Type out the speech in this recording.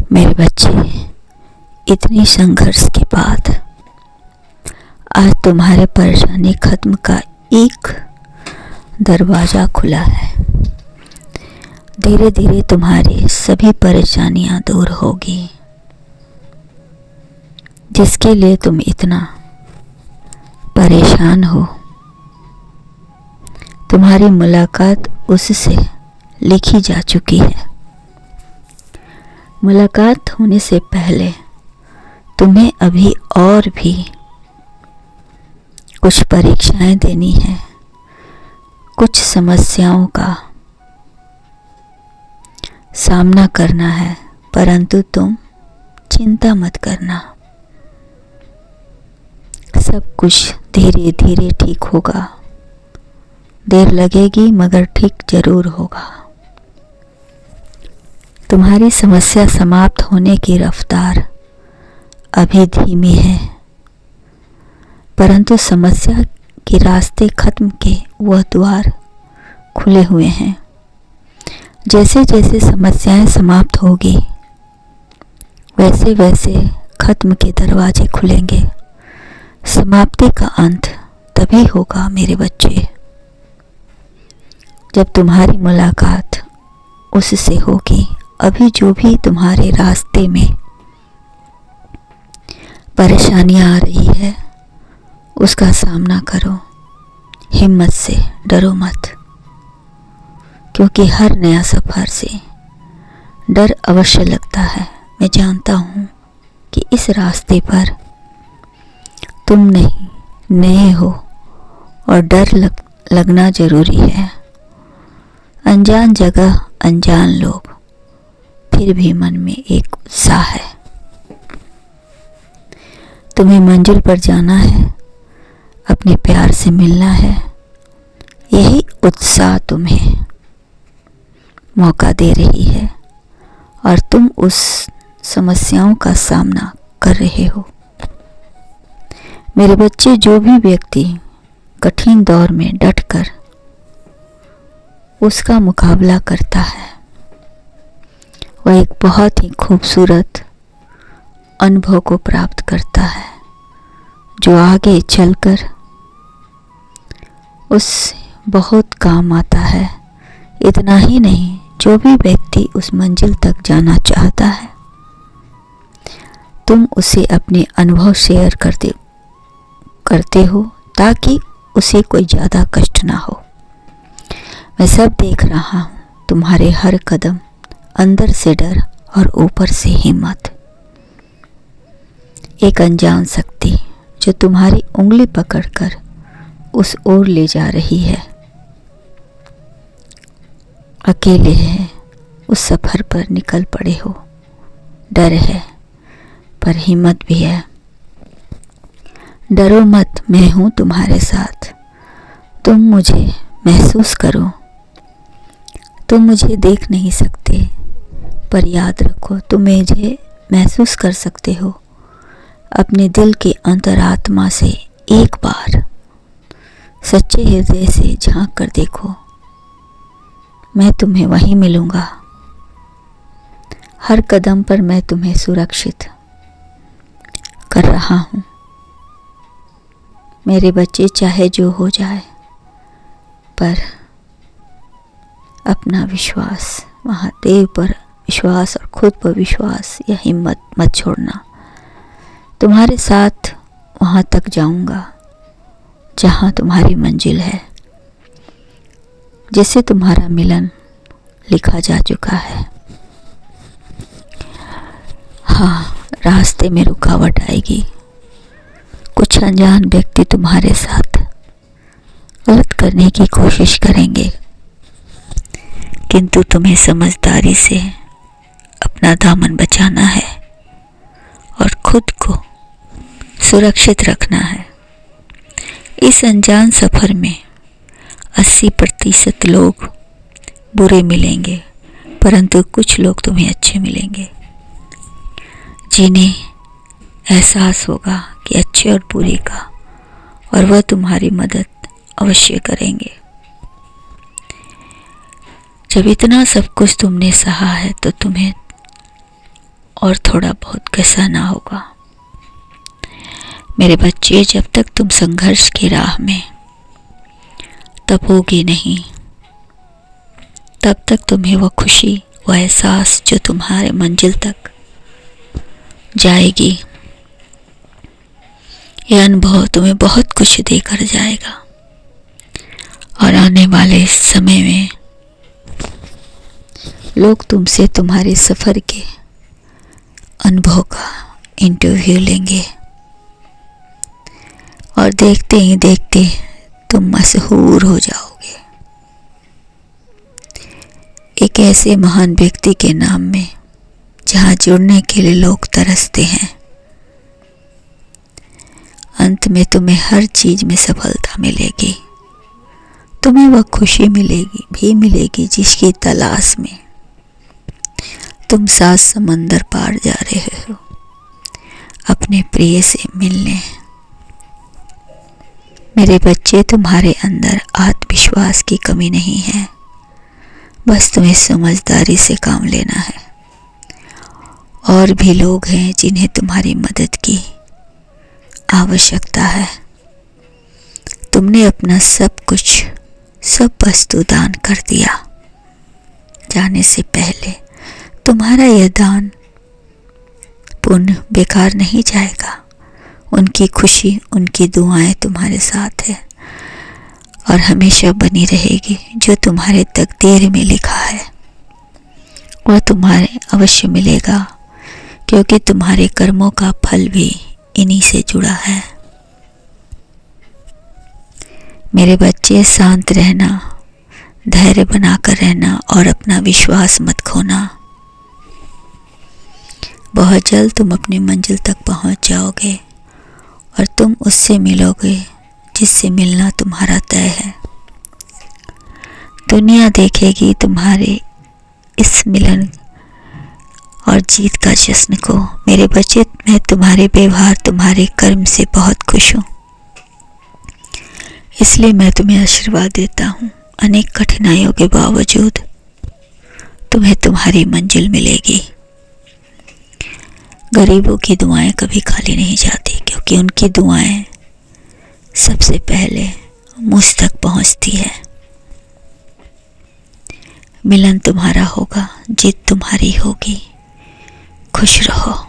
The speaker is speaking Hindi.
मेरे बच्चे, इतनी संघर्ष के बाद आज तुम्हारे परेशानी खत्म का एक दरवाज़ा खुला है। धीरे धीरे तुम्हारी सभी परेशानियां दूर होगी, जिसके लिए तुम इतना परेशान हो। तुम्हारी मुलाकात उससे लिखी जा चुकी है। मुलाकात होने से पहले तुम्हें अभी और भी कुछ परीक्षाएं देनी है, कुछ समस्याओं का सामना करना है, परंतु तुम चिंता मत करना। सब कुछ धीरे धीरे ठीक होगा। देर लगेगी मगर ठीक जरूर होगा। तुम्हारी समस्या समाप्त होने की रफ्तार अभी धीमी है, परंतु समस्या के रास्ते खत्म के वह द्वार खुले हुए हैं। जैसे जैसे समस्याएं समाप्त होगी, वैसे वैसे खत्म के दरवाजे खुलेंगे। समाप्ति का अंत तभी होगा मेरे बच्चे, जब तुम्हारी मुलाकात उससे होगी। अभी जो भी तुम्हारे रास्ते में परेशानियां आ रही है, उसका सामना करो हिम्मत से, डरो मत। क्योंकि हर नया सफ़र से डर अवश्य लगता है। मैं जानता हूँ कि इस रास्ते पर तुम नहीं, नए हो और डर लगना ज़रूरी है। अनजान जगह, अनजान लोग, फिर भी मन में एक उत्साह है। तुम्हें मंजिल पर जाना है, अपने प्यार से मिलना है। यही उत्साह तुम्हें मौका दे रही है और तुम उस समस्याओं का सामना कर रहे हो। मेरे बच्चे, जो भी व्यक्ति कठिन दौर में डटकर उसका मुकाबला करता है, वह एक बहुत ही खूबसूरत अनुभव को प्राप्त करता है, जो आगे चलकर उससे बहुत काम आता है। इतना ही नहीं, जो भी व्यक्ति उस मंजिल तक जाना चाहता है, तुम उसे अपने अनुभव शेयर करते हो ताकि उसे कोई ज़्यादा कष्ट ना हो। मैं सब देख रहा हूँ, तुम्हारे हर कदम, अंदर से डर और ऊपर से हिम्मत। एक अनजान शक्ति जो तुम्हारी उंगली पकड़कर उस ओर ले जा रही है। अकेले है, उस सफ़र पर निकल पड़े हो। डर है पर हिम्मत भी है। डरो मत, मैं हूँ तुम्हारे साथ। तुम मुझे महसूस करो। तुम मुझे देख नहीं सकते, पर याद रखो, तुम मुझे महसूस कर सकते हो। अपने दिल के अंतरात्मा से एक बार सच्चे हृदय से झांक कर देखो। मैं तुम्हें वहीं मिलूंगा। हर कदम पर मैं तुम्हें सुरक्षित कर रहा हूँ। मेरे बच्चे, चाहे जो हो जाए, पर अपना विश्वास, महादेव पर विश्वास और खुद पर विश्वास या हिम्मत मत छोड़ना। तुम्हारे साथ वहाँ तक जाऊँगा जहाँ तुम्हारी मंजिल है, जिससे तुम्हारा मिलन लिखा जा चुका है। हाँ, रास्ते में रुकावट आएगी। कुछ अनजान व्यक्ति तुम्हारे साथ गलत करने की कोशिश करेंगे, किंतु तुम्हें समझदारी से अपना दामन बचाना है और खुद को सुरक्षित रखना है। इस अनजान सफ़र में 80% लोग बुरे मिलेंगे, परंतु कुछ लोग तुम्हें अच्छे मिलेंगे, जिन्हें एहसास होगा कि अच्छे और बुरे का, और वह तुम्हारी मदद अवश्य करेंगे। जब इतना सब कुछ तुमने सहा है तो तुम्हें और थोड़ा बहुत घिसाना होगा। मेरे बच्चे, जब तक तुम संघर्ष की राह में तपोगे नहीं, तब तक तुम्हें वो खुशी, वो एहसास जो तुम्हारे मंजिल तक जाएगी, ये अनुभव तुम्हें बहुत कुछ देकर जाएगा। और आने वाले समय में लोग तुमसे तुम्हारे सफ़र के अनुभव का इंटरव्यू लेंगे और देखते ही देखते तुम मशहूर हो जाओगे। एक ऐसे महान व्यक्ति के नाम में जहाँ जुड़ने के लिए लोग तरसते हैं। अंत में तुम्हें हर चीज में सफलता मिलेगी। तुम्हें वह खुशी मिलेगी जिसकी तलाश में तुम 7 समंदर पार जा रहे हो अपने प्रिय से मिलने। मेरे बच्चे, तुम्हारे अंदर आत्मविश्वास की कमी नहीं है, बस तुम्हें समझदारी से काम लेना है। और भी लोग हैं जिन्हें तुम्हारी मदद की आवश्यकता है। तुमने अपना सब कुछ, सब वस्तु दान कर दिया। जाने से पहले तुम्हारा यह दान पुण्य बेकार नहीं जाएगा। उनकी खुशी, उनकी दुआएं तुम्हारे साथ है और हमेशा बनी रहेगी। जो तुम्हारे तकदीर में लिखा है वह तुम्हारे अवश्य मिलेगा, क्योंकि तुम्हारे कर्मों का फल भी इन्हीं से जुड़ा है। मेरे बच्चे, शांत रहना, धैर्य बनाकर रहना और अपना विश्वास मत खोना। बहुत जल्द तुम अपनी मंजिल तक पहुंच जाओगे और तुम उससे मिलोगे जिससे मिलना तुम्हारा तय है। दुनिया देखेगी तुम्हारे इस मिलन और जीत का जश्न को। मेरे बच्चे, मैं तुम्हारे व्यवहार, तुम्हारे कर्म से बहुत खुश हूँ, इसलिए मैं तुम्हें आशीर्वाद देता हूँ। अनेक कठिनाइयों के बावजूद तुम्हें तुम्हारी मंजिल मिलेगी। गरीबों की दुआएं कभी खाली नहीं जाती, क्योंकि उनकी दुआएं सबसे पहले मुझ तक पहुंचती है। मिलन तुम्हारा होगा, जीत तुम्हारी होगी। खुश रहो।